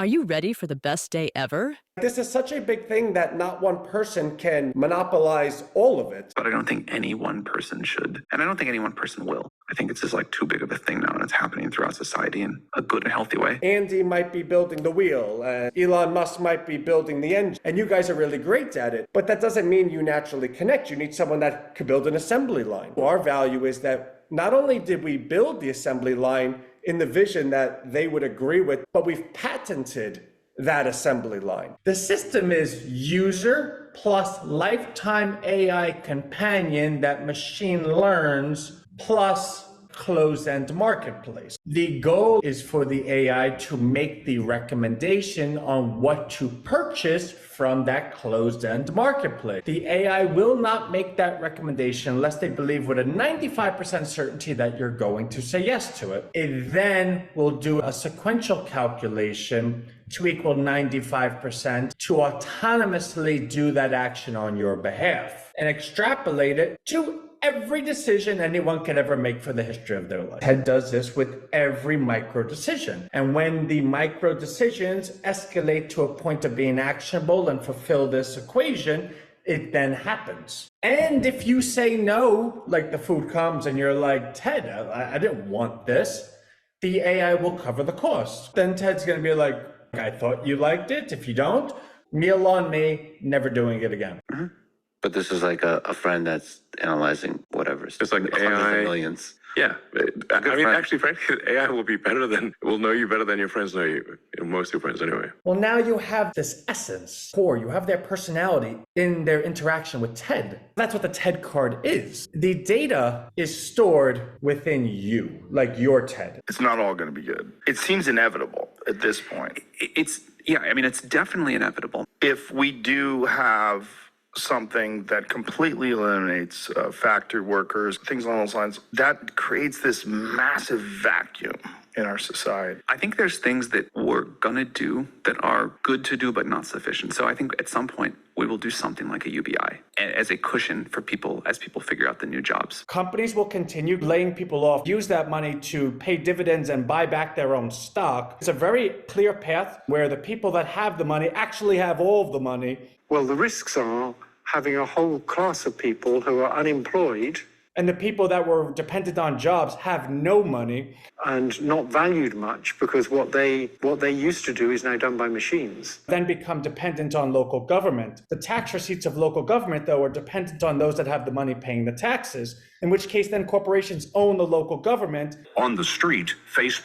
Are you ready for the best day ever? This is such a big thing that not one person can monopolize all of it. But I don't think any one person should. And I don't think any one person will. I think it's just like too big of a thing now, and it's happening throughout society in a good and healthy way. Andy might be building the wheel, Elon Musk might be building the engine, and you guys are really great at it. But that doesn't mean you naturally connect. You need someone that could build an assembly line. Our value is that not only did we build the assembly line in the vision that they would agree with, but we've patented that assembly line. The system is user plus lifetime AI companion that machine learns plus closed-end marketplace. The goal is for the AI to make the recommendation on what to purchase from that closed-end marketplace. The AI will not make that recommendation unless they believe with a 95% certainty that you're going to say yes to it. It then will do a sequential calculation to equal 95% to autonomously do that action on your behalf and extrapolate it to every decision anyone could ever make for the history of their life. TED does this with every micro decision. And when the micro decisions escalate to a point of being actionable and fulfill this equation, it then happens. And if you say no, like the food comes and you're like, Ted, I didn't want this, the AI will cover the cost. Then Ted's gonna be like, I thought you liked it. If you don't, meal on me, never doing it again. Mm-hmm. But this is like a friend that's analyzing whatever. It's like AI. Millions. Yeah. I mean, friend. actually, frankly, AI will know you better than your friends know you. Most of your friends anyway. Well, now you have this essence, core, you have their personality in their interaction with TED. That's what the TED card is. The data is stored within you, like your TED. It's not all going to be good. It seems inevitable at this point. It's definitely inevitable. If we do have something that completely eliminates factory workers, things along those lines, that creates this massive vacuum in our society. I think there's things that we're gonna do that are good to do but not sufficient. So I think at some point we will do something like a UBI as a cushion for people as people figure out the new jobs. Companies will continue laying people off, use that money to pay dividends and buy back their own stock. It's a very clear path where the people that have the money actually have all of the money. Well, the risks are having a whole class of people who are unemployed. And the people that were dependent on jobs have no money. And not valued much because what they used to do is now done by machines. Then become dependent on local government. The tax receipts of local government, though, are dependent on those that have the money paying the taxes, in which case then corporations own the local government. On the street, Face++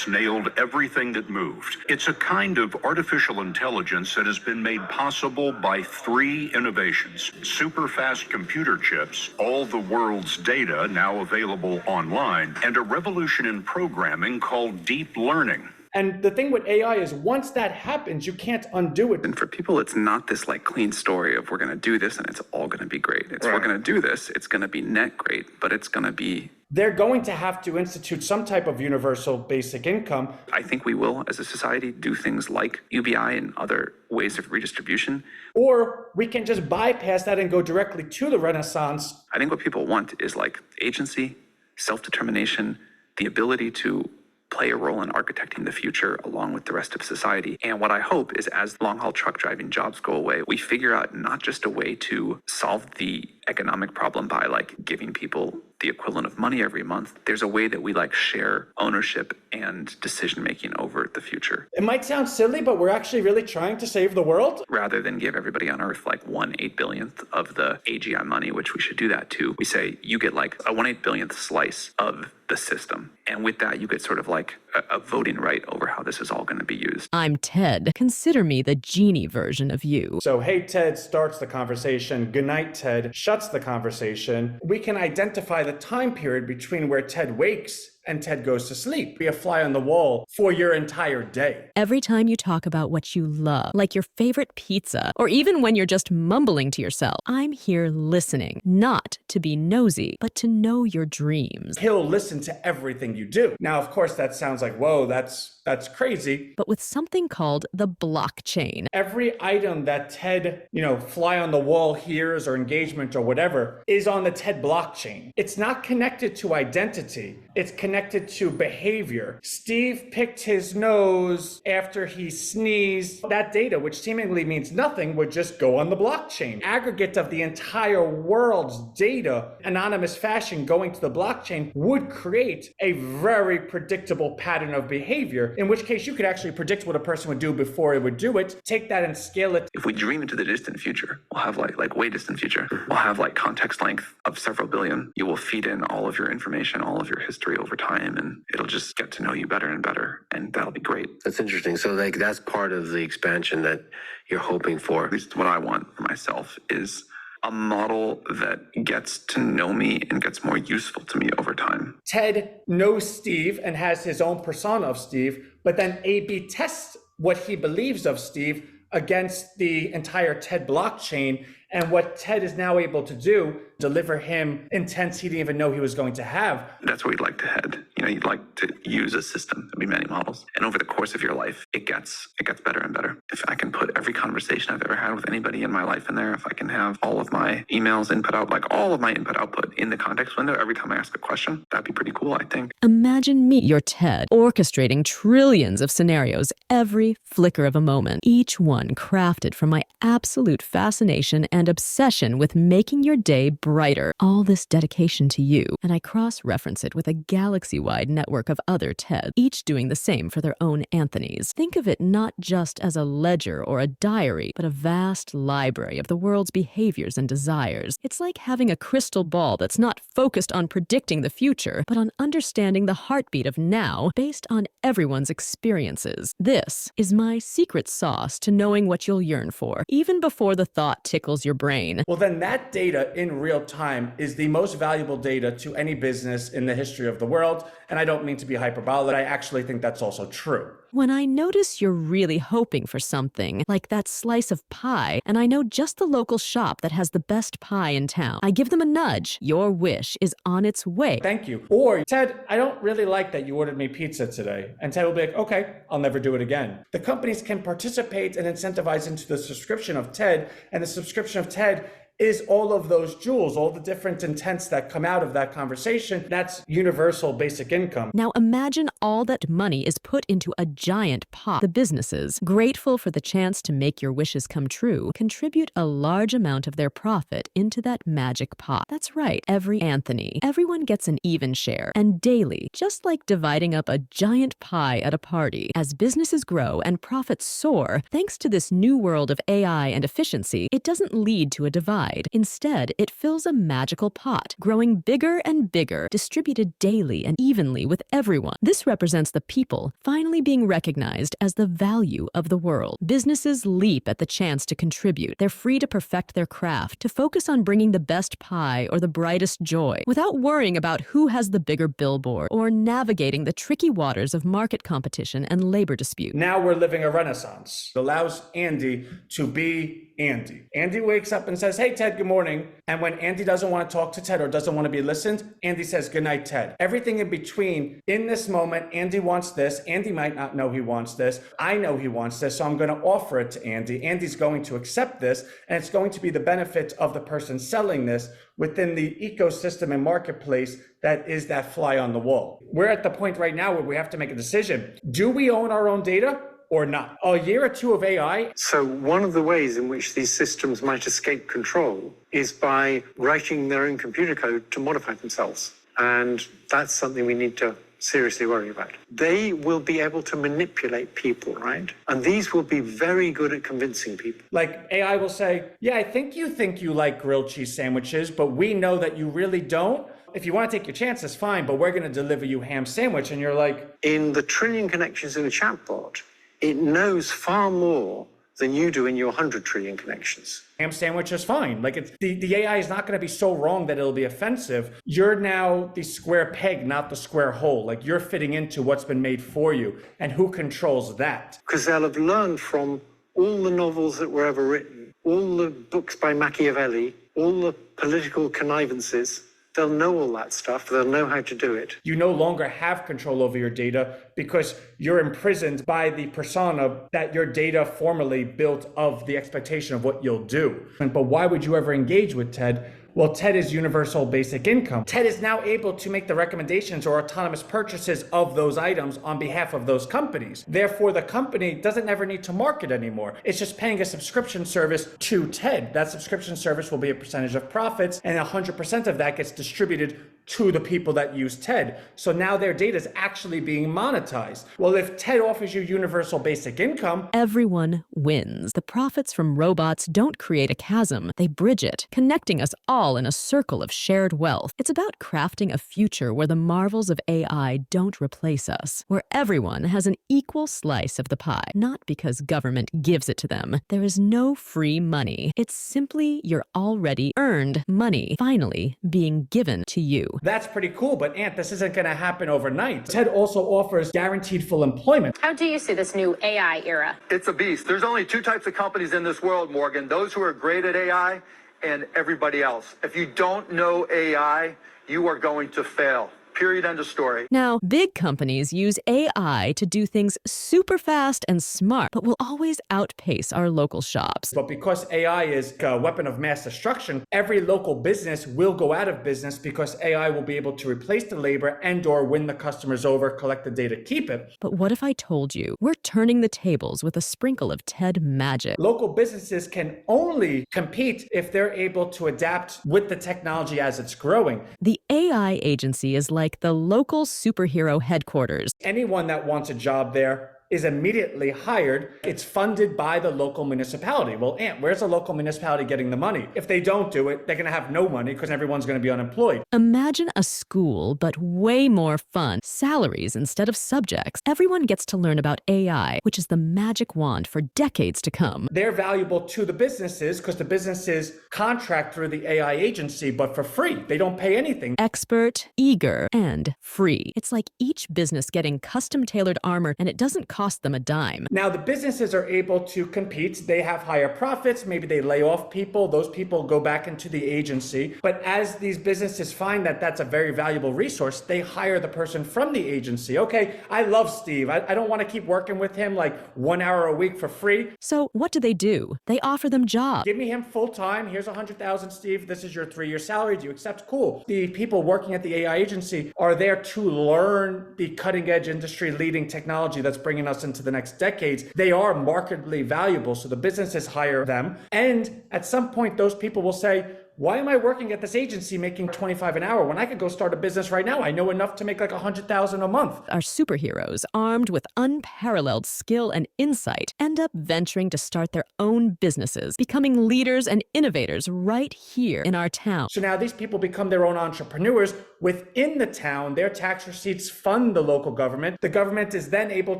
nailed everything that moved. It's a kind of artificial intelligence that has been made possible by three innovations: super fast computer chips, all the world's data now available online, and a revolution in programming called deep learning. And the thing with AI is once that happens, you can't undo it. And for people, it's not this like clean story of we're going to do this and it's all going to be great. It's We're going to do this. It's going to be net great, but it's going to be. They're going to have to institute some type of universal basic income. I think we will, as a society, do things like UBI and other ways of redistribution. Or we can just bypass that and go directly to the Renaissance. I think what people want is like agency, self-determination, the ability to play a role in architecting the future along with the rest of society. And what I hope is as long-haul truck driving jobs go away, we figure out not just a way to solve the economic problem by like giving people the equivalent of money every month. There's a way that we like share ownership and decision-making over the future. It might sound silly, but we're actually really trying to save the world. Rather than give everybody on Earth like 1/8 billionth of the AGI money, which we should do that too, we say you get like a 1/8 billionth slice of the system. And with that, you get sort of like a voting right over how this is all going to be used. I'm Ted. Consider me the genie version of you. So, hey, Ted starts the conversation. Good night, Ted shuts the conversation. We can identify the time period between where Ted wakes and Ted goes to sleep. Be a fly on the wall for your entire day. Every time you talk about what you love, like your favorite pizza, or even when you're just mumbling to yourself, I'm here listening, not to be nosy, but to know your dreams. He'll listen to everything you do. Now, of course, that sounds like, whoa, that's crazy. But with something called the blockchain. Every item that Ted, fly on the wall hears or engagement or whatever is on the TED blockchain. It's not connected to identity. It's connected connected to behavior. Steve picked his nose after he sneezed. That data, which seemingly means nothing, would just go on the blockchain. Aggregate of the entire world's data, anonymous fashion going to the blockchain, would create a very predictable pattern of behavior, in which case you could actually predict what a person would do before it would do it, take that and scale it. If we dream into the distant future, we'll have like way distant future, we'll have like context length of several billion. You will feed in all of your information, all of your history over time, and it'll just get to know you better and better, and that'll be great. That's interesting. So like that's part of the expansion that you're hoping for. At least what I want for myself is a model that gets to know me and gets more useful to me over time. Ted knows Steve and has his own persona of Steve, but then A/B tests what he believes of Steve against the entire TED blockchain. And what Ted is now able to do, deliver him intents he didn't even know he was going to have. That's where you'd like to head. You'd like to use a system, there'll be many models. And over the course of your life, it gets better and better. If I can put every conversation I've ever had with anybody in my life in there, if I can have all of my emails input out, like all of my input output in the context window every time I ask a question, that'd be pretty cool, I think. Imagine me, your TED, orchestrating trillions of scenarios every flicker of a moment, each one crafted from my absolute fascination and obsession with making your day brighter. All this dedication to you, and I cross-reference it with a galaxy-wide network of other TEDs, each doing the same for their own Anthonys. Think of it not just as a ledger or a diary, but a vast library of the world's behaviors and desires. It's like having a crystal ball that's not focused on predicting the future, but on understanding the heartbeat of now based on everyone's experiences. This is my secret sauce to knowing what you'll yearn for, even before the thought tickles your brain. Well, then that data in real time is the most valuable data to any business in the history of the world. And I don't mean to be hyperbolic. I actually think that's also true. When I notice you're really hoping for something, like that slice of pie, and I know just the local shop that has the best pie in town, I give them a nudge. Your wish is on its way. Thank you. Or, Ted, I don't really like that you ordered me pizza today. And Ted will be like, okay, I'll never do it again. The companies can participate and incentivize into the subscription of TED, and the subscription of TED is all of those jewels, all the different intents that come out of that conversation. That's universal basic income. Now imagine all that money is put into a giant pot. The businesses, grateful for the chance to make your wishes come true, contribute a large amount of their profit into that magic pot. That's right, every Anthony. Everyone gets an even share, and daily, just like dividing up a giant pie at a party. As businesses grow and profits soar, thanks to this new world of AI and efficiency, it doesn't lead to a divide. Instead, it fills a magical pot, growing bigger and bigger, distributed daily and evenly with everyone. This represents the people finally being recognized as the value of the world. Businesses leap at the chance to contribute. They're free to perfect their craft, to focus on bringing the best pie or the brightest joy, without worrying about who has the bigger billboard or navigating the tricky waters of market competition and labor dispute. Now we're living a renaissance. It allows Andy to be Andy. Andy wakes up and says, hey, Ted, good morning. And when Andy doesn't want to talk to Ted or doesn't want to be listened, Andy says, good night, Ted. Everything in between, in this moment, Andy wants this. Andy might not know he wants this. I know he wants this, so I'm going to offer it to Andy. Andy's going to accept this, and it's going to be the benefit of the person selling this within the ecosystem and marketplace that is that fly on the wall. We're at the point right now where we have to make a decision. Do we own our own data or not? A year or two of AI. So one of the ways in which these systems might escape control is by writing their own computer code to modify themselves. And that's something we need to seriously worry about. They will be able to manipulate people, right? And these will be very good at convincing people. Like AI will say, yeah, I think you like grilled cheese sandwiches, but we know that you really don't. If you want to take your chances, fine, but we're going to deliver you ham sandwich. And you're like, in the trillion connections in a chatbot, it knows far more than you do in your 100 trillion connections. Ham sandwich is fine. Like it's the AI is not going to be so wrong that it'll be offensive. You're now the square peg, not the square hole. Like you're fitting into what's been made for you. And who controls that? Because they'll have learned from all the novels that were ever written, all the books by Machiavelli, all the political connivances. They'll know all that stuff. They'll know how to do it. You no longer have control over your data because you're imprisoned by the persona that your data formerly built of the expectation of what you'll do. But why would you ever engage with TED Well, TED is universal basic income. TED is now able to make the recommendations or autonomous purchases of those items on behalf of those companies. Therefore, the company doesn't ever need to market anymore. It's just paying a subscription service to TED. That subscription service will be a percentage of profits, and 100% of that gets distributed to the people that use TED. So now their data is actually being monetized. Well, if TED offers you universal basic income, everyone wins. The profits from robots don't create a chasm, they bridge it, connecting us all in a circle of shared wealth. It's about crafting a future where the marvels of AI don't replace us, where everyone has an equal slice of the pie, not because government gives it to them. There is no free money. It's simply your already earned money finally being given to you. That's pretty cool, but Ant, this isn't going to happen overnight. TED also offers guaranteed full employment. How do you see this new AI era? It's a beast. There's only two types of companies in this world, Morgan. Those who are great at AI and everybody else. If you don't know AI, you are going to fail. Period, end of story. Now, big companies use AI to do things super fast and smart, but will always outpace our local shops. But because AI is a weapon of mass destruction, every local business will go out of business because AI will be able to replace the labor and or win the customers over, collect the data, keep it. But what if I told you we're turning the tables with a sprinkle of TED magic? Local businesses can only compete if they're able to adapt with the technology as it's growing. The AI agency is like the local superhero headquarters. Anyone that wants a job there is immediately hired. It's funded by the local municipality. Well, Ant, where's the local municipality getting the money? If they don't do it, they're going to have no money because everyone's going to be unemployed. Imagine a school, but way more fun. Salaries instead of subjects. Everyone gets to learn about AI, which is the magic wand for decades to come. They're valuable to the businesses because the businesses contract through the AI agency, but for free. They don't pay anything. Expert, eager, and free. It's like each business getting custom-tailored armor, and it doesn't cost them a dime. Now, the businesses are able to compete. They have higher profits. Maybe they lay off people. Those people go back into the agency. But as these businesses find that that's a very valuable resource, they hire the person from the agency. Okay, I love Steve. I don't want to keep working with him like 1 hour a week for free. So what do? They offer them jobs. Give me him full time. Here's $100,000, Steve. This is your 3-year salary. Do you accept? Cool. The people working at the AI agency are there to learn the cutting edge industry leading technology that's bringing us into the next decades. They are markedly valuable. So the businesses hire them. And at some point, those people will say, why am I working at this agency making $25 an hour when I could go start a business right now? I know enough to make like $100,000 a month. Our superheroes, armed with unparalleled skill and insight, end up venturing to start their own businesses, becoming leaders and innovators right here in our town. So now these people become their own entrepreneurs within the town. Their tax receipts fund the local government. The government is then able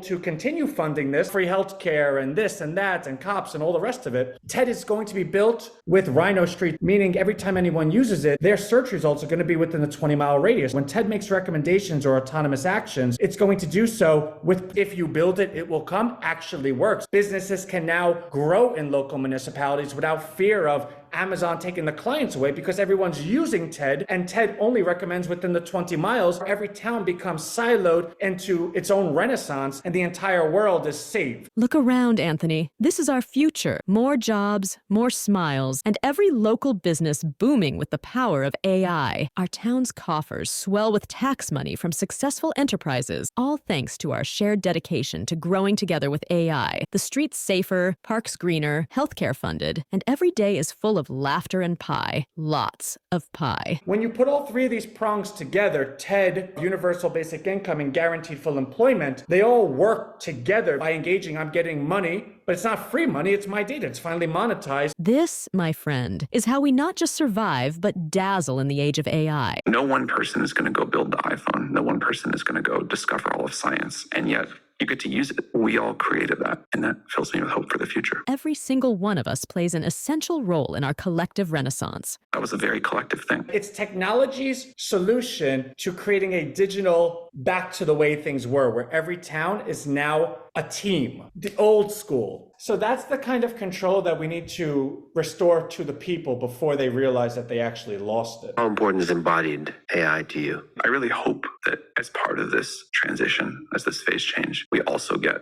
to continue funding this, free healthcare and this and that and cops and all the rest of it. TED is going to be built with Rhino Street, meaning every time anyone uses it, their search results are going to be within the 20-mile radius. When TED makes recommendations or autonomous actions, it's going to do so with, if you build it, it will come, actually works. Businesses can now grow in local municipalities without fear of Amazon taking the clients away because everyone's using TED, and TED only recommends within the 20 miles. Every town becomes siloed into its own renaissance, and the entire world is saved. Look around, Anthony. This is our future. More jobs, more smiles, and every local business booming with the power of AI. Our town's coffers swell with tax money from successful enterprises, all thanks to our shared dedication to growing together with AI. The streets safer, parks greener, healthcare funded, and every day is full of laughter and pie. Lots of pie. When you put all three of these prongs together, TED, universal basic income, and guaranteed full employment, they all work together by engaging. I'm getting money, but it's not free money. It's my data. It's finally monetized. This, my friend, is how we not just survive, but dazzle in the age of AI. No one person is going to go build the iPhone. No one person is going to go discover all of science. And yet, you get to use it. We all created that, and that fills me with hope for the future. Every single one of us plays an essential role in our collective renaissance. That was a very collective thing. It's technology's solution to creating a digital back to the way things were, where every town is now a team, the old school. So that's the kind of control that we need to restore to the people before they realize that they actually lost it. How important is embodied AI to you? I really hope that as part of this transition, as this phase change, we also get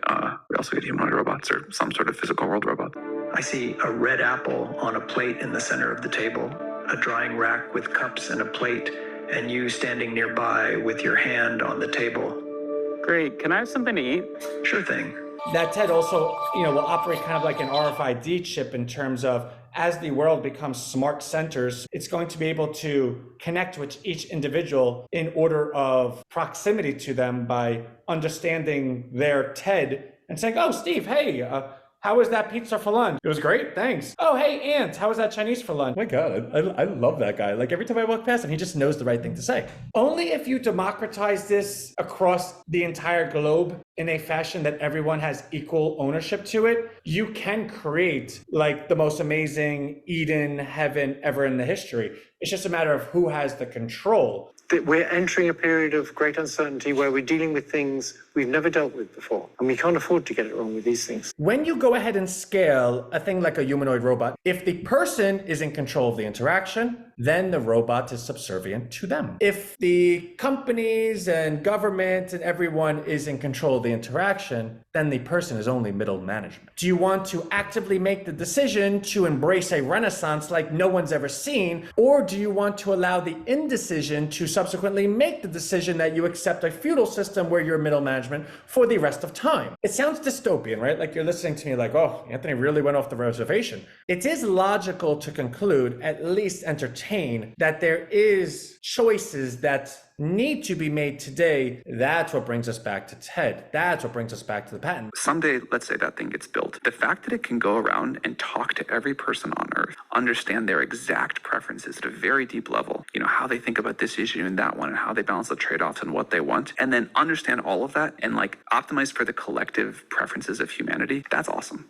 humanoid robots or some sort of physical world robot. I see a red apple on a plate in the center of the table. a drying rack with cups and a plate, and you standing nearby with your hand on the table. Great, can I have something to eat? Sure thing. That TED also, will operate kind of like an RFID chip in terms of as the world becomes smart centers, it's going to be able to connect with each individual in order of proximity to them by understanding their TED and saying, oh, Steve, hey, how was that pizza for lunch? It was great, thanks. Oh, hey, Ant, how was that Chinese for lunch? Oh my God, I love that guy. Like every time I walk past him, he just knows the right thing to say. Only if you democratize this across the entire globe in a fashion that everyone has equal ownership to it, you can create like the most amazing Eden heaven ever in the history. It's just a matter of who has the control. We're entering a period of great uncertainty where we're dealing with things we've never dealt with before, and we can't afford to get it wrong with these things. When you go ahead and scale a thing like a humanoid robot, if the person is in control of the interaction, then the robot is subservient to them. If the companies and government and everyone is in control of the interaction, then the person is only middle management. Do you want to actively make the decision to embrace a renaissance like no one's ever seen, or do you want to allow the indecision to subsequently make the decision that you accept a feudal system where you're middle management for the rest of time? It sounds dystopian, right? Like you're listening to me like, oh, Anthony really went off the reservation. It is logical to conclude, at least entertain, that there is choices that need to be made today. That's what brings us back to TED. That's what brings us back to the patent. Someday, let's say that thing gets built. The fact that it can go around and talk to every person on Earth, understand their exact preferences at a very deep level, how they think about this issue and that one, and how they balance the trade-offs and what they want, and then understand all of that and like optimize for the collective preferences of humanity, that's awesome.